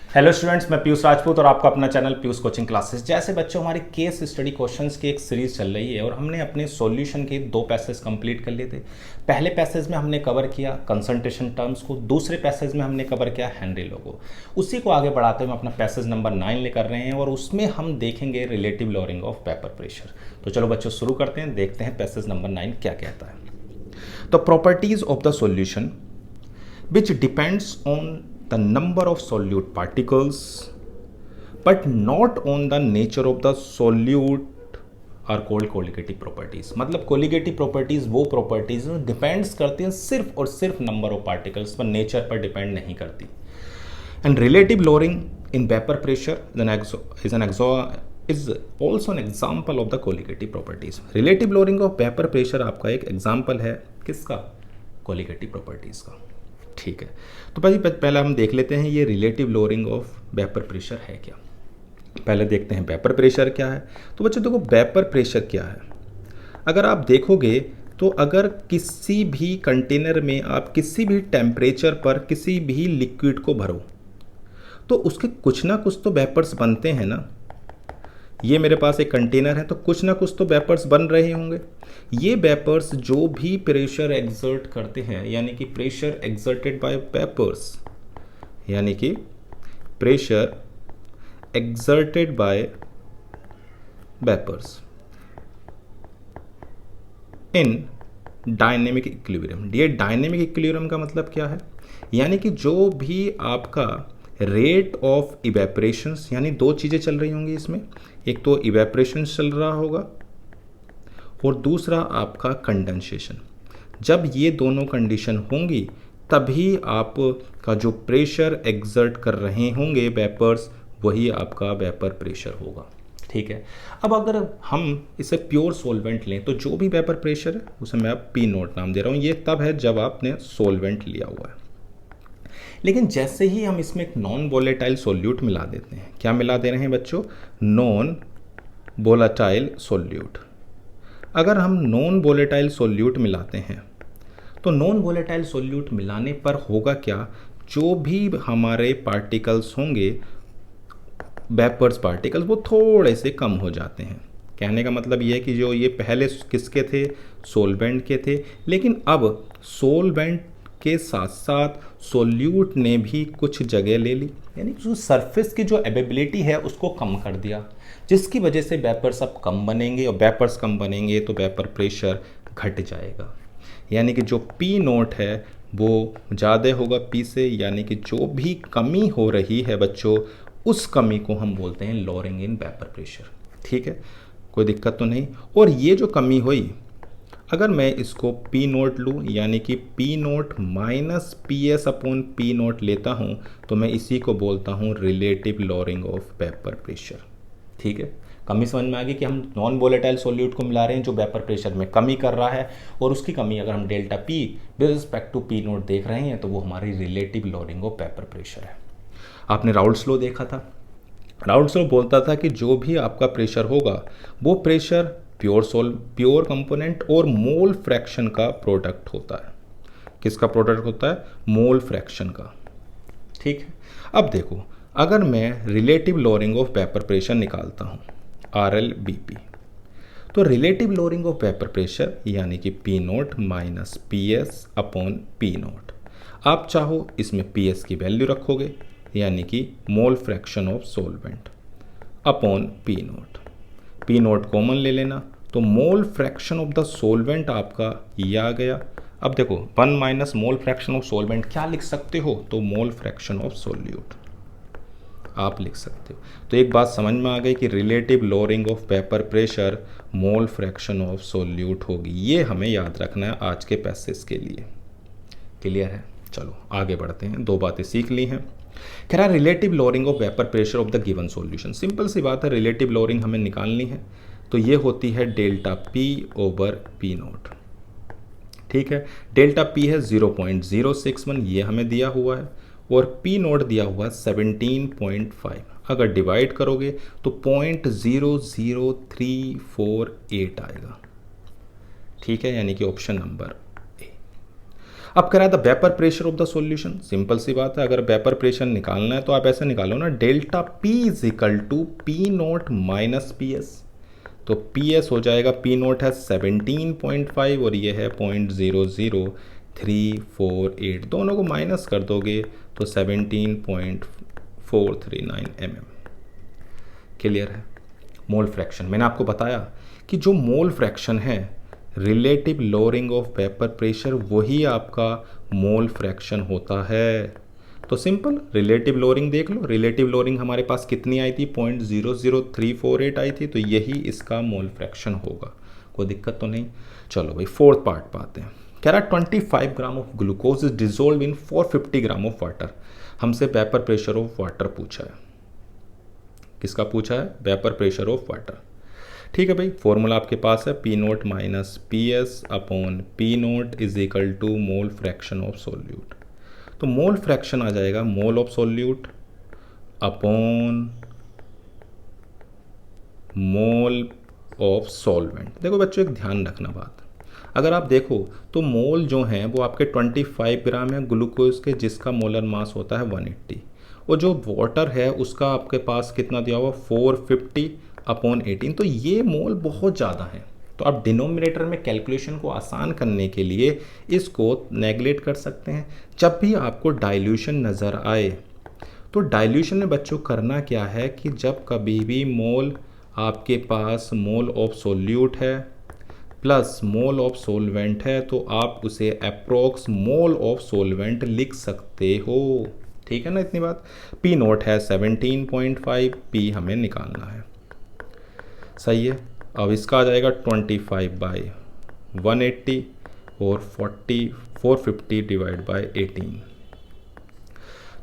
Hello students, मैं पीयूष राजपूत और आपका अपना चैनल पीयूष कोचिंग क्लासेस। जैसे बच्चों, हमारी केस स्टडी क्वेश्चंस की एक सीरीज चल रही है और हमने अपने सॉल्यूशन के 2 पैसेज कंप्लीट कर लिए थे। पहले पैसेज में हमने कवर किया कंसंट्रेशन टर्म्स को, दूसरे पैसेज में हमने कवर किया हेनरी लॉ को। उसी को आगे बढ़ाते हुए हम अपना पैसेज नंबर 9 लेकर रहे हैं और उसमें हम देखेंगे relative lowering of vapour pressure. तो चलो बच्चों शुरू करते हैं, देखते हैं पैसेज नंबर 9 क्या कहता है। The properties of the solution which depends on the number of solute particles but not on the nature of the solute are called colligative properties। मतलब colligative properties वो properties डिपेंड्स करती हैं सिर्फ और सिर्फ नंबर ऑफ पार्टिकल्स पर, nature पर depend नहीं करती। And relative lowering in vapour pressure is also an example of the colligative properties। Relative lowering of vapour pressure आपका एक एग्जाम्पल है किसका? कोलिगेटिव प्रॉपर्टीज का। ठीक है, तो भाई पहले हम देख लेते हैं ये relative lowering of vapour pressure है क्या। पहले देखते हैं वेपर प्रेशर क्या है। तो बच्चों देखो, वेपर प्रेशर क्या है। अगर आप देखोगे तो अगर किसी भी कंटेनर में आप किसी भी टेम्परेचर पर किसी भी लिक्विड को भरो तो उसके कुछ ना कुछ तो वेपर्स बनते हैं ना। ये मेरे पास एक कंटेनर है तो कुछ ना कुछ तो वेपर्स बन रहे होंगे। ये वेपर्स जो भी प्रेशर एक्सर्ट करते हैं, यानी कि प्रेशर एक्सर्टेड बाय वेपर्स, यानी कि pressure exerted by vapours in dynamic equilibrium. ये डायनेमिक इक्विलिब्रियम का मतलब क्या है? यानी कि जो भी आपका रेट ऑफ इवेपरेशंस, यानी दो चीज़ें चल रही होंगी इसमें, एक तो इवेपरेशन चल रहा होगा और दूसरा आपका कंडेंसेशन। जब ये दोनों कंडीशन होंगी तभी आपका जो प्रेशर एक्सर्ट कर रहे होंगे वेपर्स, वही आपका वेपर प्रेशर होगा। ठीक है, अब अगर हम इसे प्योर सॉल्वेंट लें तो जो भी वेपर प्रेशर है उसे मैं अब पी नोट नाम दे रहा हूँ। ये तब है जब आपने सॉल्वेंट लिया हुआ है। लेकिन जैसे ही हम इसमें एक नॉन वोलेटाइल सोल्यूट मिला देते हैं, क्या मिला दे रहे हैं बच्चों? Non volatile solute. अगर हम नॉन वोलेटाइल सोल्यूट मिलाते हैं तो नॉन वोलेटाइल सोल्यूट मिलाने पर होगा क्या? जो भी हमारे पार्टिकल्स होंगे, वेपर्स पार्टिकल्स, वो थोड़े से कम हो जाते हैं। कहने का मतलब ये है कि जो ये पहले किसके थे? सोलवेंट के थे, लेकिन अब सोलवेंट के साथ साथ सोल्यूट ने भी कुछ जगह ले ली, यानी जो सरफेस की जो एबिलिटी है उसको कम कर दिया, जिसकी वजह से वेपर्स अब कम बनेंगे और वेपर्स कम बनेंगे तो वेपर प्रेशर घट जाएगा। यानी कि जो पी नोट है वो ज़्यादा होगा पी से, यानी कि जो भी कमी हो रही है बच्चों, उस कमी को हम बोलते हैं लोअरिंग इन वेपर प्रेशर। ठीक है, कोई दिक्कत तो नहीं। और ये जो कमी हुई, अगर मैं इसको पी नोट लूँ, यानी कि P nought minus P S upon P note लेता हूँ, तो मैं इसी को बोलता हूँ relative lowering of vapour pressure. ठीक है, कमी समझ में आ गई कि हम नॉन वोलेटाइल सोल्यूट को मिला रहे हैं जो वेपर प्रेशर में कमी कर रहा है, और उसकी कमी अगर हम delta P with respect to P nought देख रहे हैं तो वो हमारी relative lowering of vapour pressure है। आपने राउल्ट्स लॉ देखा था। राउल्ट्स लॉ बोलता था कि जो भी आपका प्रेशर होगा वो प्रेशर प्योर कंपोनेंट और मोल फ्रैक्शन का प्रोडक्ट होता है। किसका प्रोडक्ट होता है? मोल फ्रैक्शन का। ठीक है, अब देखो, अगर मैं relative lowering of vapour pressure निकालता हूँ RLBP, तो relative lowering of vapour pressure यानी कि P nought minus P S upon P note. आप चाहो इसमें पी एस की वैल्यू रखोगे, यानी कि मोल fraction of solvent upon P note. P note common ले लेना तो mole fraction of the solvent आपका ये आ गया। अब देखो, 1 minus mole fraction of solvent क्या लिख सकते हो? तो मोल फ्रैक्शन ऑफ सोल्यूट आप लिख सकते हो। तो एक बात समझ में आ गई कि relative lowering of vapour pressure mole fraction of solute होगी। ये हमें याद रखना है आज के पैसेज के लिए। क्लियर है? चलो आगे बढ़ते हैं, 2 बातें सीख ली हैं। कह रहा है relative lowering of vapour pressure of the given solution. Simple सी बात है, रिलेटिव लोअरिंग हमें निकालनी है तो ये होती है delta P over P note. ठीक है, डेल्टा पी है 0.061, ये हमें दिया हुआ है, और पी नोट दिया हुआ है 17.5। अगर डिवाइड करोगे तो 0.00348 आएगा। ठीक है, यानी कि ऑप्शन नंबर ए। अब कह रहा था vapour pressure of the solution, simple सी बात है, अगर वेपर प्रेशर निकालना है तो आप ऐसे निकालो ना, delta P is equal to P nought minus P S. तो पी एस हो जाएगा, पी नोट है 17.5 और ये है 0.00348, दोनों को माइनस कर दोगे तो 17.439 mm। क्लियर है। मोल फ्रैक्शन मैंने आपको बताया कि जो मोल फ्रैक्शन है relative lowering of vapour pressure, वही आपका मोल फ्रैक्शन होता है। तो सिंपल रिलेटिव लोअरिंग देख लो, रिलेटिव लोअरिंग हमारे पास कितनी आई थी, 0.00348 आई थी, तो यही इसका मोल फ्रैक्शन होगा। कोई दिक्कत तो नहीं। चलो भाई फोर्थ पार्ट पे आते हैं। कह रहा 25 gram of glucose is dissolve in 450 gram of water. हमसे वेपर प्रेशर ऑफ वाटर पूछा है। किसका पूछा है, वेपर प्रेशर ऑफ वाटर। ठीक है भाई, फॉर्मूला आपके पास है P nought minus P S upon P nought is equal to mole fraction of solute. तो मोल फ्रैक्शन आ जाएगा mole of solute upon mole of solvent. देखो बच्चों एक ध्यान रखना बात, अगर आप देखो तो मोल जो हैं वो आपके 25 ग्राम है ग्लूकोज के, जिसका मोलर मास होता है 180, और जो वाटर है उसका आपके पास कितना दिया हुआ 450 अपॉन 18, तो ये मोल बहुत ज़्यादा है। तो आप डिनोमिनेटर में कैलकुलेशन को आसान करने के लिए इसको नेगलेक्ट कर सकते हैं। जब भी आपको डाइल्यूशन नज़र आए तो डाइल्यूशन में बच्चों करना क्या है कि जब कभी भी मोल आपके पास मोल ऑफ सोल्यूट है प्लस मोल ऑफ सोलवेंट है तो आप उसे अप्रोक्स मोल ऑफ सोलवेंट लिख सकते हो। ठीक है ना इतनी बात। पी नोट है 17.5, पी हमें निकालना है, सही है। अब इसका आ जाएगा 25/180 और 450 डिवाइड बाय 18,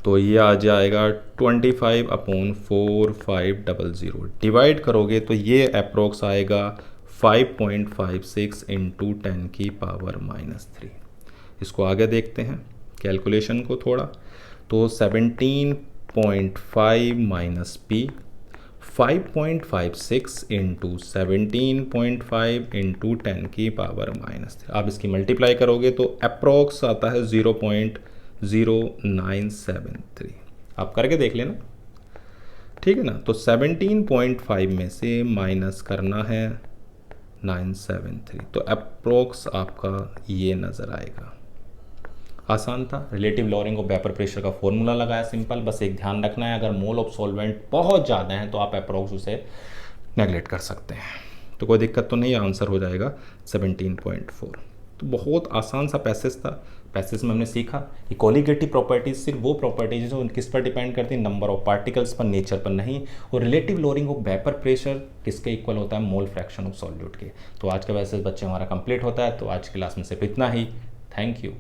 तो ये आ जाएगा 25 अपॉन 4500। डिवाइड करोगे तो ये अप्रोक्स आएगा 5.56 इंटू 10 की पावर -3। इसको आगे देखते हैं कैलकुलेशन को थोड़ा, तो 17.5 माइनस पी, 5.56 इंटू 17.5 इंटू 10 की पावर -3। आप इसकी मल्टीप्लाई करोगे तो अप्रोक्स आता है 0.0973। आप करके देख लेना, ठीक है ना। तो 17.5 में से माइनस करना है 973, तो अप्रोक्स आपका ये नज़र आएगा। आसान था। Relative lowering of vapour pressure का फॉर्मूला लगाया सिंपल, बस एक ध्यान रखना है अगर मोल ऑफ सॉल्वेंट बहुत ज़्यादा है तो आप अप्रोक्स उसे नेगलेक्ट कर सकते हैं। तो कोई दिक्कत तो नहीं, आंसर हो जाएगा 17.4। तो बहुत आसान सा पैसेज था। पैसेज में हमने सीखा कि कोलिगेटिव प्रॉपर्टीज सिर्फ वो प्रॉपर्टीज जो किस पर डिपेंड करती है, नंबर ऑफ पार्टिकल्स पर, नेचर पर नहीं। और relative lowering of vapour pressure किसके इक्वल होता है, मोल फ्रैक्शन ऑफ सॉल्यूट के। तो आज का पैसेज बच्चे हमारा कंप्लीट होता है। तो आज की क्लास में सिर्फ इतना ही। Thank you.